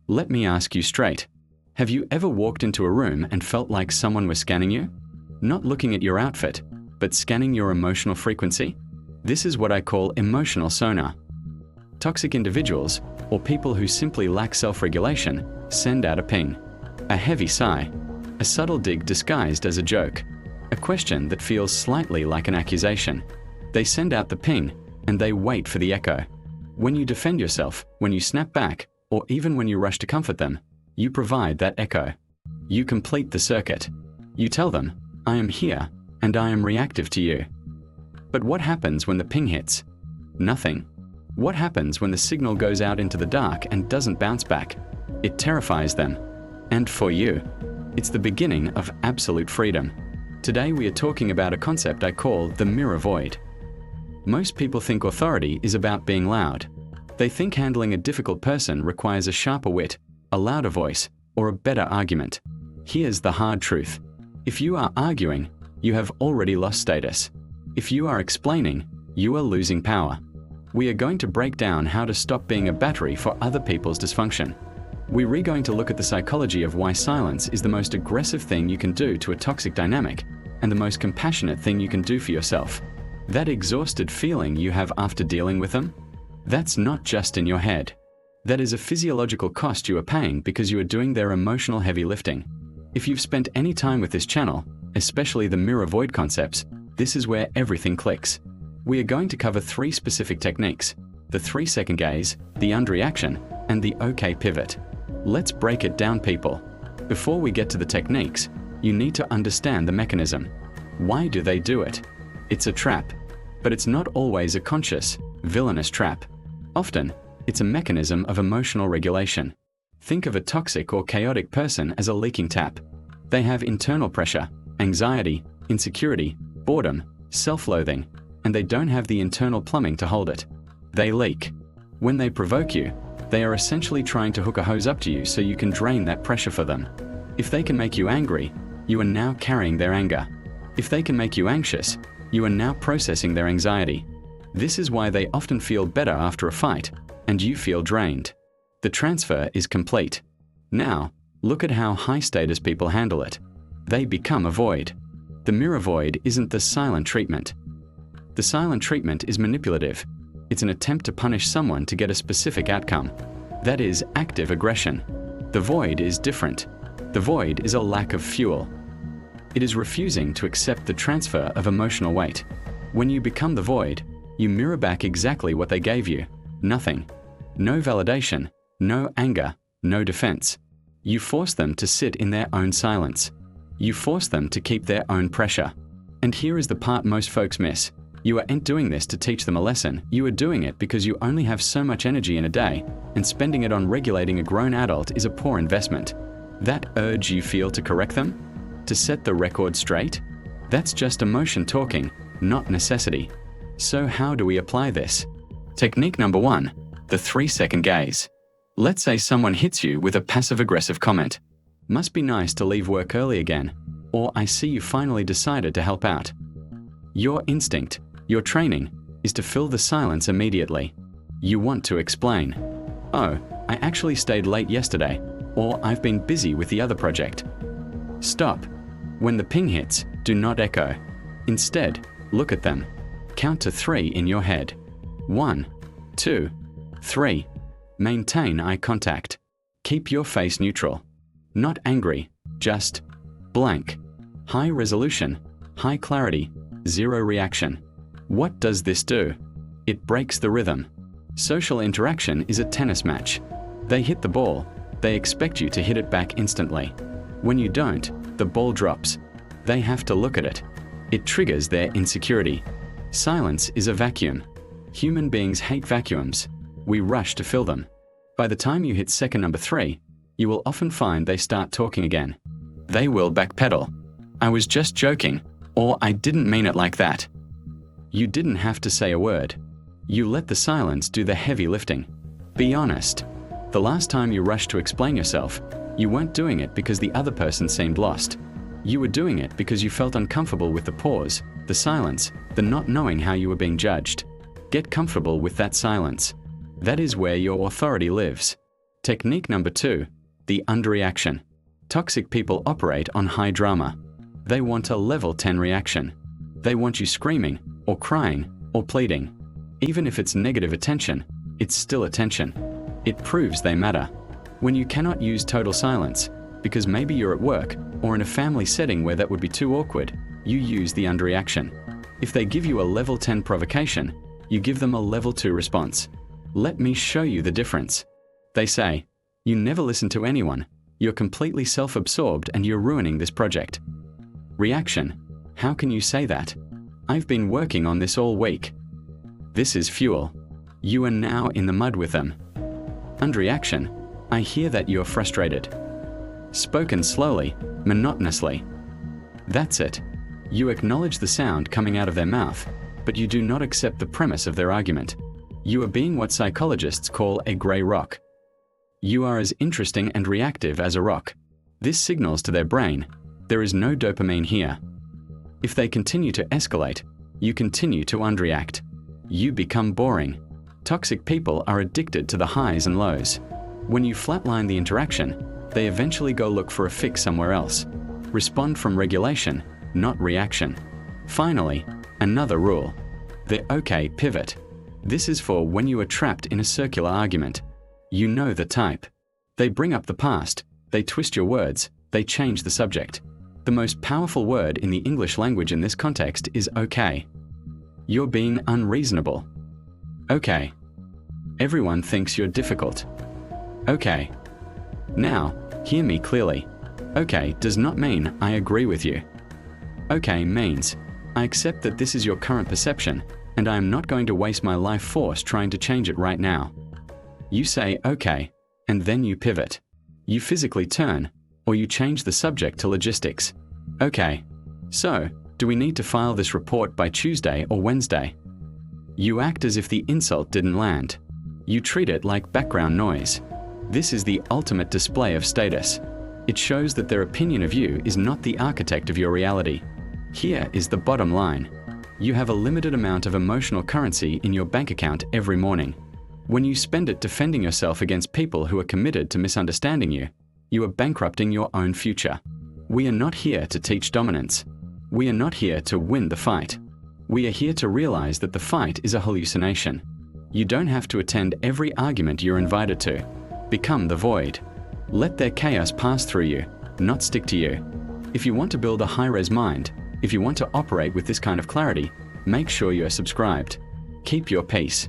Let me ask you straight. Have you ever walked into a room and felt like someone was scanning you? Not looking at your outfit, but scanning your emotional frequency? This is what I call emotional sonar. Toxic individuals, or people who simply lack self-regulation, send out a ping. A heavy sigh. A subtle dig disguised as a joke. A question that feels slightly like an accusation. They send out the ping, and they wait for the echo. When you defend yourself, when you snap back, or even when you rush to comfort them, you provide that echo. You complete the circuit. You tell them, I am here, and I am reactive to you. But what happens when the ping hits? Nothing. What happens when the signal goes out into the dark and doesn't bounce back? It terrifies them. And for you, it's the beginning of absolute freedom. Today we are talking about a concept I call the mirror void. Most people think authority is about being loud. They think handling a difficult person requires a sharper wit, a louder voice, or a better argument. Here's the hard truth. If you are arguing, you have already lost status. If you are explaining, you are losing power. We are going to break down how to stop being a battery for other people's dysfunction. We're going to look at the psychology of why silence is the most aggressive thing you can do to a toxic dynamic, and the most compassionate thing you can do for yourself. That exhausted feeling you have after dealing with them? That's not just in your head. That is a physiological cost you are paying because you are doing their emotional heavy lifting. If you've spent any time with this channel, especially the mirror void concepts, this is where everything clicks. We are going to cover 3 specific techniques: the 3-second gaze, the Unreaction, and the OK pivot. Let's break it down, people. Before we get to the techniques, you need to understand the mechanism. Why do they do it? It's a trap, but it's not always a conscious, villainous trap. Often, it's a mechanism of emotional regulation. Think of a toxic or chaotic person as a leaking tap. They have internal pressure, anxiety, insecurity, boredom, self-loathing, and they don't have the internal plumbing to hold it. They leak. When they provoke you, they are essentially trying to hook a hose up to you so you can drain that pressure for them. If they can make you angry, you are now carrying their anger. If they can make you anxious, you are now processing their anxiety. This is why they often feel better after a fight, and you feel drained. The transfer is complete. Now, look at how high-status people handle it. They become a void. The mirror void isn't the silent treatment. The silent treatment is manipulative. It's an attempt to punish someone to get a specific outcome. That is active aggression. The void is different. The void is a lack of fuel. It is refusing to accept the transfer of emotional weight. When you become the void, you mirror back exactly what they gave you. Nothing. No validation, no anger, no defense. You force them to sit in their own silence. You force them to keep their own pressure. And here is the part most folks miss. You aren't doing this to teach them a lesson. You are doing it because you only have so much energy in a day, and spending it on regulating a grown adult is a poor investment. That urge you feel to correct them? To set the record straight? That's just emotion talking, not necessity. So how do we apply this? Technique number 1, the 3-second gaze. Let's say someone hits you with a passive-aggressive comment. Must be nice to leave work early again. Or I see you finally decided to help out. Your instinct, your training, is to fill the silence immediately. You want to explain. Oh, I actually stayed late yesterday. Or I've been busy with the other project. Stop. When the ping hits, do not echo. Instead, look at them. Count to 3 in your head. 1, 2, 3. Maintain eye contact. Keep your face neutral. Not angry, just blank. High resolution, high clarity, 0 reaction. What does this do? It breaks the rhythm. Social interaction is a tennis match. They hit the ball. They expect you to hit it back instantly. When you don't, the ball drops. They have to look at it. It triggers their insecurity. Silence is a vacuum. Human beings hate vacuums. We rush to fill them. By the time you hit second number 3, you will often find they start talking again. They will backpedal. I was just joking, or I didn't mean it like that. You didn't have to say a word. You let the silence do the heavy lifting. Be honest. The last time you rushed to explain yourself, you weren't doing it because the other person seemed lost. You were doing it because you felt uncomfortable with the pause, the silence, the not knowing how you were being judged. Get comfortable with that silence. That is where your authority lives. Technique number 2, the underreaction. Toxic people operate on high drama. They want a level 10 reaction. They want you screaming, or crying, or pleading. Even if it's negative attention, it's still attention. It proves they matter. When you cannot use total silence, because maybe you're at work or in a family setting where that would be too awkward, you use the underreaction. If they give you a level 10 provocation, you give them a level 2 response. Let me show you the difference. They say, you never listen to anyone, you're completely self-absorbed and you're ruining this project. Reaction, how can you say that? I've been working on this all week. This is fuel. You are now in the mud with them. Underreaction, I hear that you're frustrated. Spoken slowly, monotonously. That's it. You acknowledge the sound coming out of their mouth, but you do not accept the premise of their argument. You are being what psychologists call a gray rock. You are as interesting and reactive as a rock. This signals to their brain, there is no dopamine here. If they continue to escalate, you continue to underreact. You become boring. Toxic people are addicted to the highs and lows. When you flatline the interaction, they eventually go look for a fix somewhere else. Respond from regulation, not reaction. Finally, another rule. The okay pivot. This is for when you are trapped in a circular argument. You know the type. They bring up the past, they twist your words, they change the subject. The most powerful word in the English language in this context is okay. You're being unreasonable. Okay. Everyone thinks you're difficult. Okay. Now, hear me clearly. Okay does not mean I agree with you. Okay means, I accept that this is your current perception, and I am not going to waste my life force trying to change it right now. You say okay, and then you pivot. You physically turn, or you change the subject to logistics. Okay. So, do we need to file this report by Tuesday or Wednesday? You act as if the insult didn't land. You treat it like background noise. This is the ultimate display of status. It shows that their opinion of you is not the architect of your reality. Here is the bottom line. You have a limited amount of emotional currency in your bank account every morning. When you spend it defending yourself against people who are committed to misunderstanding you, you are bankrupting your own future. We are not here to teach dominance. We are not here to win the fight. We are here to realize that the fight is a hallucination. You don't have to attend every argument you're invited to. Become the void. Let their chaos pass through you, not stick to you. If you want to build a high-res mind, if you want to operate with this kind of clarity, make sure you are subscribed. Keep your peace.